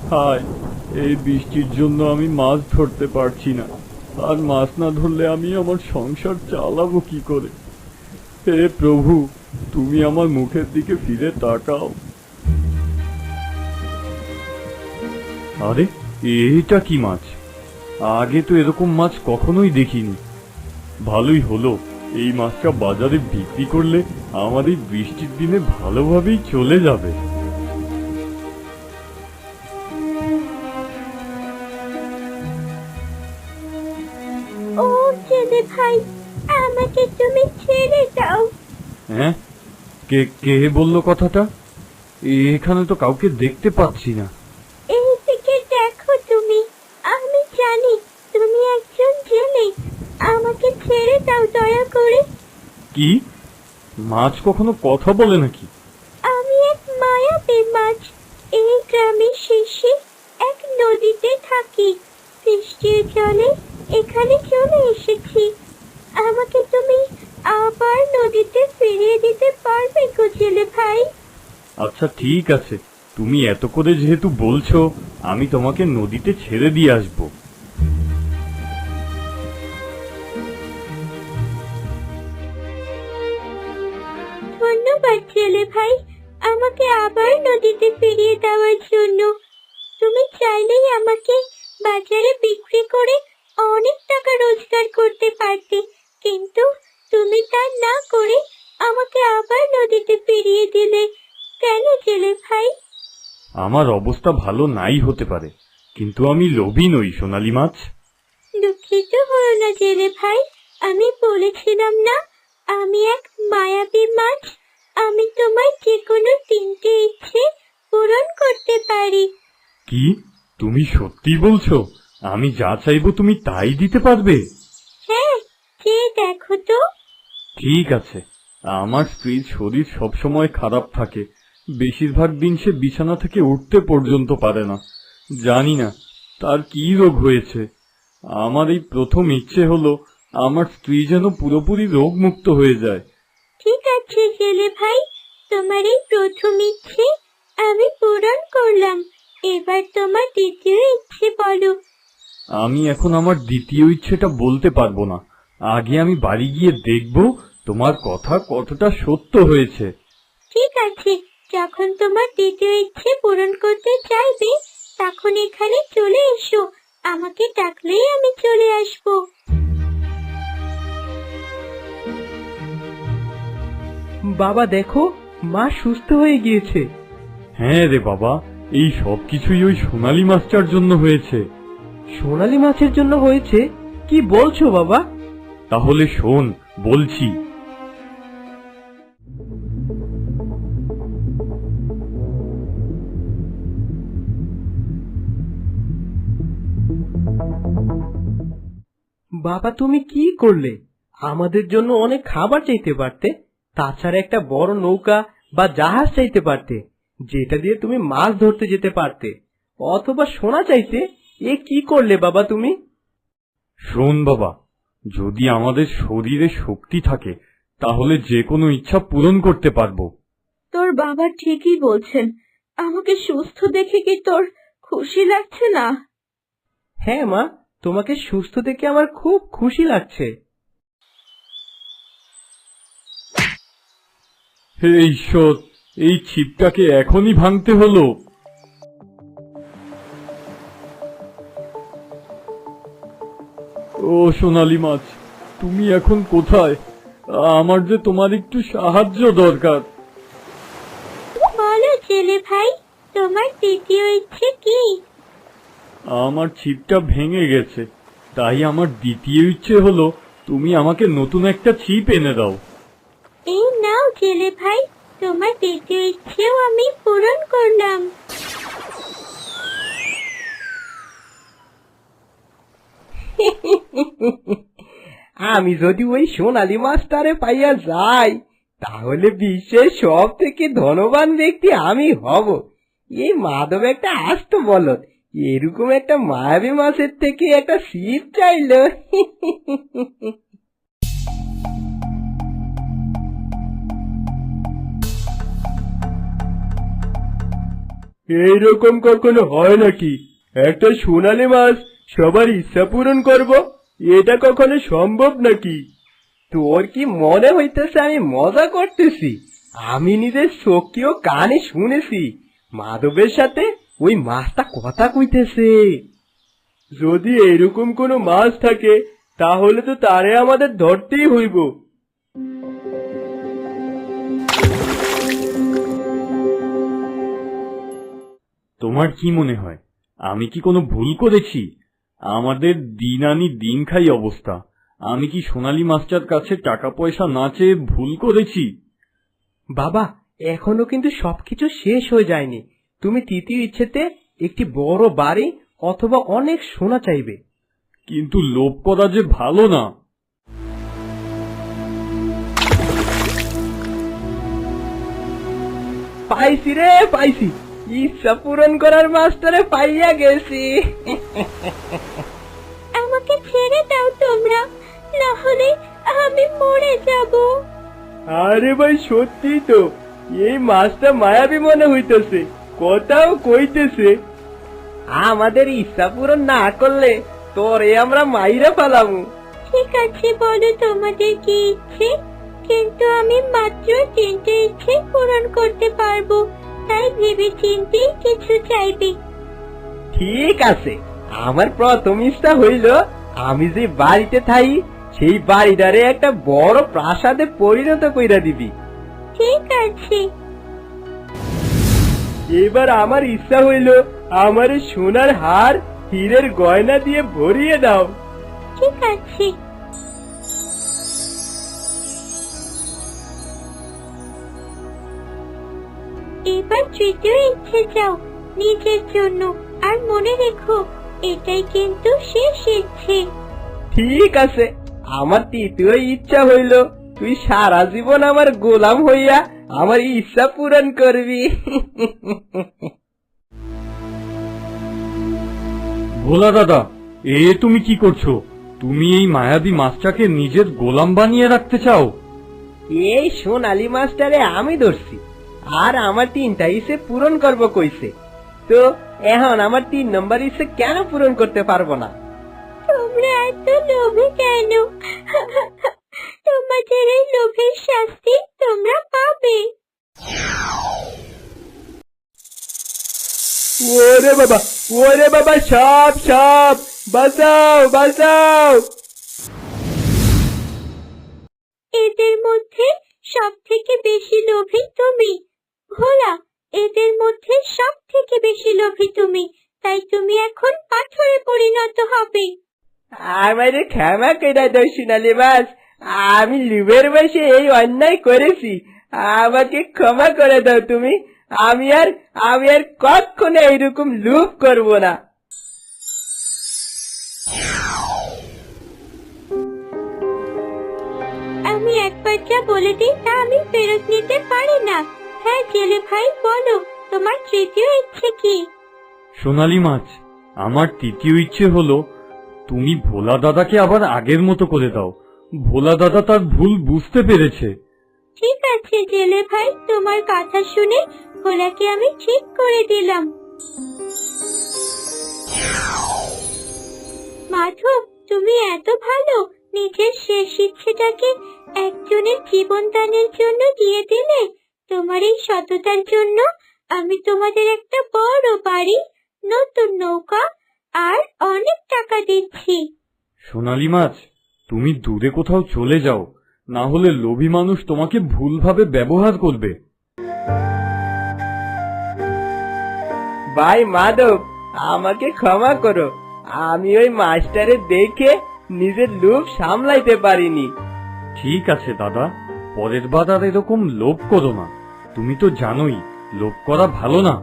হায়, এই বৃষ্টির জন্য আমি মাছ ধরতে পারছি না। আর মাছ না ধরলে আমি আমার সংসার চালাবো কি করে? হে প্রভু, তুমি আমার মুখের দিকে ফিরে তাকাও। আরে, এটা কি মাছ? আগে তো এরকম মাছ কখনোই দেখিনি। ভালোই হলো, এই মাছটা বাজারে বিক্রি করলে আমার এই বৃষ্টির দিনে ভালোভাবেই চলে যাবে। ও জেলে ভাই, আমাকে তুমি ছেড়ে দাও। হ্যাঁ, কে কে বললো কথাটা? এখানে তো কাউকে দেখতে পাচ্ছি না। এই দিকে দেখো তুমি, আমি জানি তুমি একজন জেলে। আমাকে ছেড়ে দাও দয়া করে। কি? মাছ কখনো কথা বলে নাকি? আমি এক মায়াবী মাছ। এই গ্রামের শেষে এক নদীতে থাকি। বৃষ্টির জলে এখানে চলে এসেছি। আমাকে তুমি আবার নদীতে ফিরিয়ে দিতে পারবে গো জেলে ভাই? আচ্ছা ঠিক আছে, তুমি এত করে যেহেতু বলছো, আমি তোমাকে নদীতে ছেড়ে দিয়ে আসবো। ধন্যবাদ জেলে ভাই, আমাকে আবার নদীতে ফিরিয়ে দেওয়ার জন্য। তুমি চাইলেই আমাকে বাজারে বিক্রি করে অনেক টাকা রোজগার করতে পারতে, কিন্তু তুমি তা না করে আমাকে আবার নদীতে ফিরিয়ে দিলে কেন জেলে ভাই? আমার অবস্থা ভালো নাই হতে পারে, কিন্তু আমি লোভী নই সোনালী মাছ। দুঃখিত হও না জেলে ভাই, আমি বলেছিলাম না আমি এক মায়াবী মাছ। আমি তোমার যে কোনো 3টে ইচ্ছে পূরণ করতে পারি। কি, তুমি সত্যি বলছো? আমি যা চাইবো তুমি তাই দিতে পারবে? হ্যাঁ, যে দেখো তো। ঠিক আছে, আমার স্ত্রীর শরীর সবসময় খারাপ থাকে। বেশিরভাগ দিন সে বিছানা থেকে উঠতে পর্যন্ত পারে না। জানি না তার কি রোগ হয়েছে। আমার এই প্রথম ইচ্ছে হলো আমার স্ত্রী যেন পুরোপুরি রোগমুক্ত হয়ে যায়। ঠিক আছে জেলে ভাই, তোমার এই প্রথম ইচ্ছে আমি পূরণ করলাম। এবার তোমার দ্বিতীয় ইচ্ছে বলো। আমি এখন আমার দ্বিতীয় ইচ্ছেটা বলতে পারবো না। আগে আমি বাড়ি গিয়ে দেখব তোমার কথা কতটা সত্য হয়েছে। ঠিক আছে, যখন তোমার দ্বিতীয় ইচ্ছে পূরণ করতে চাইবে তখন এখানে চলে এসো। আমাকে ডাকলেই আমি চলে আসবো। বাবা দেখো, মা সুস্থ হয়ে গিয়েছে। হ্যাঁ রে বাবা, এই সব কিছুই ওই সোনালী মাছটার জন্য হয়েছে। সোনালী মাছের জন্য হয়েছে? কি বলছো বাবা? তাহলে শোন, বলছি। বাবা তুমি কি করলে? আমাদের জন্য অনেক খাবার চাইতে পারতে, তাছাড়া একটা বড় নৌকা বা জাহাজ চাইতে পারতে, যেটা দিয়ে তুমি মাছ ধরতে যেতে পারতে, অথবা সোনা চাইতে। এ কি করলে বাবা তুমি? শোন বাবা, যদি আমাদের শরীরে শক্তি থাকে তাহলে যে কোনো ইচ্ছা পূরণ করতে পারবো। তোর বাবা ঠিকই বলছেন। আমাকে সুস্থ দেখে কি তোর খুশি লাগছে না? হ্যাঁ মা, তোমাকে সুস্থ দেখে আমার খুব খুশি লাগছে। হে ঈশ্বর, এই ছিপটাকে এখনই ভাঙতে হলো। ও সোনালী মাছ, তুমি এখন কোথায়? আমার যে তোমার একটু সাহায্য দরকার। বলো জেলে ভাই, তোমার দ্বিতীয় ইচ্ছে কি? আমার ছিপটা ভেঙে গেছে, তাই আমার দ্বিতীয় ইচ্ছে হলো তুমি আমাকে নতুন একটা ছিপ এনে দাও। এই নাও জেলে ভাই, তোমার দ্বিতীয় ইচ্ছেও আমি পূরণ করলাম। আমি যদি ওই সোনালী মাছটারে পাইয়া যাই, তাহলে বিশ্বের সব থেকে ধনবান ব্যক্তি আমি হব। এই মাধব একটা আস্ত বলদ, এরকম একটা মায়াবী মাছের থেকে একটা ছিপ চাইলো। এইরকম কখনো হয় নাকি? একটা সোনালী মাছ সবার ইচ্ছা পূরণ করব, এটা কখনো সম্ভব নাকি? তোর কি মনে হইতেছে আমি মজা করতেছি? আমি নিজের চোখে ও কানে শুনেছি মাধবের সাথে ওই মাছটা কথা কইতেছে। যদি এরকম কোনো মাছ থাকে তাহলে তো তারে আমাদের ধরতেই হইব। তোমার কি মনে হয় আমি কি কোনো ভুল করেছি? আমাদের দিন আনি দিন খাই অবস্থা। আমি কি সোনালী মাছটার কাছে টাকা পয়সা না চেয়ে ভুল করেছি? বাবা, এখনো কিন্তু সবকিছু শেষ হয়ে যায়নি। তুমি তৃতীয় ইচ্ছেতে একটি বড় বাড়ি অথবা অনেক সোনা চাইবে। কিন্তু লোভ করা যে ভালো না। পাইছি রে, পাইছি। ইচ্ছা পূরণ করার মাস্টারে পাইয়া গেছি। আমাকে ছেড়ে দাও তোমরা, না হলে আমি মরে যাব। আরে ভাই, সত্যি তো এই মাছটা মায়াবী মনে হইতেছে, কথাও কইতেছে। আমাদের ইচ্ছা পূরণ না করলে তোরে আমরা মাইরা ফেলামু। ঠিক আছে, বলো তোমাদের কি ইচ্ছে, কিন্তু আমি মাত্র 3টে ইচ্ছে পূরণ করতে পারবো, তাই ভেবে চিন্তে কিছু চাইবে। ঠিক আছে, আমার প্রথম ইচ্ছা হইল আমি যে বাড়িতে থাই সেই বাড়িটারে একটা বড় প্রাসাদে পরিণত কইরা দিবি। ঠিক আছে। এবার আমার ইচ্ছা হইল আমার সোনার হার হীরের গয়না দিয়ে ভরিয়ে দাও। ঠিক আছে। এবার তৃতীয় ইচ্ছে চাও নিজের জন্য, আর মনে রেখো এটাই কিন্তু শেষ ইচ্ছে। ঠিক আছে, আমার তৃতীয় ইচ্ছা হইল তুই সারা জীবন আমার গোলাম হইয়া আমার ইচ্ছা পূরণ করবি। ভোলা দাদা, তুমি কি করছো? তুমি এই মায়াবী মাছটাকে নিজের গোলাম বানিয়ে রাখতে চাও? এই সোনালী মাছটারে আমি ধরছি, আর আমার 3টা ইচ্ছে পূরণ করব কইছে, তো এখন আমার 3 নম্বর ইচ্ছে কেন পূরণ করতে পারবো না? তোমরা এত লোভী কেন? তোমাদের এই লোভের শাস্তি তোমরা পাবে। ওরে বাবা, ওরে বাবা, সাপ সাপ, বাঁচাও বাঁচাও। এদের মধ্যে সব থেকে বেশি লোভী তুমি, ভোলা। এদের মধ্যে সব থেকে বেশি লোভী তুমি, তাই তুমি এখন পাথরে পরিণত হবে। আমারে ক্ষমা করে দাও সোনালী মাছ, আমি লিভের বসে এই অন্যায় করেছি, আমাকে ক্ষমা করে দাও তুমি। আমি আর কখনো এইরকম লোভ করব না। আমি একবার যা বলে দিই তা আমি ফেরত নিতে পারি না। হ্যাঁ জেলে ভাই, বলো তোমার তৃতীয় ইচ্ছে কি? সোনালী মাছ, আমার তৃতীয় ইচ্ছে হলো তুমি ভোলা দাদাকে আবার আগের মতো করে দাও। ভোলা দাদা তার ভুল বুঝতে পেরেছে। ঠিক আছে জেলে ভাই, তোমার কথা শুনে ভোলাকে আমি ঠিক করে দিলাম। মাধব, তুমি এত ভালো, নিজের শেষ ইচ্ছেটাকে একজনের জীবন দানের জন্য দিয়ে দিলে। তোমার এই সততার জন্য আমি তোমাদের একটা বড় বাড়ি, নতুন নৌকা আর অনেক টাকা দিচ্ছি। সোনালী মাছ, তুমি দূরে কোথাও চলে যাও, না হলে লোভী মানুষ তোমাকে ভুলভাবে ব্যবহার করবে। ভাই মাধব, আমাকে ক্ষমা করো, আমি ওই মাস্টারে দেখে নিজের লোভ সামলাইতে পারিনি। ঠিক আছে দাদা, পরের বার আর এরকম লোভ করো না। তুমি তো জানোই লোভ করা ভালো না।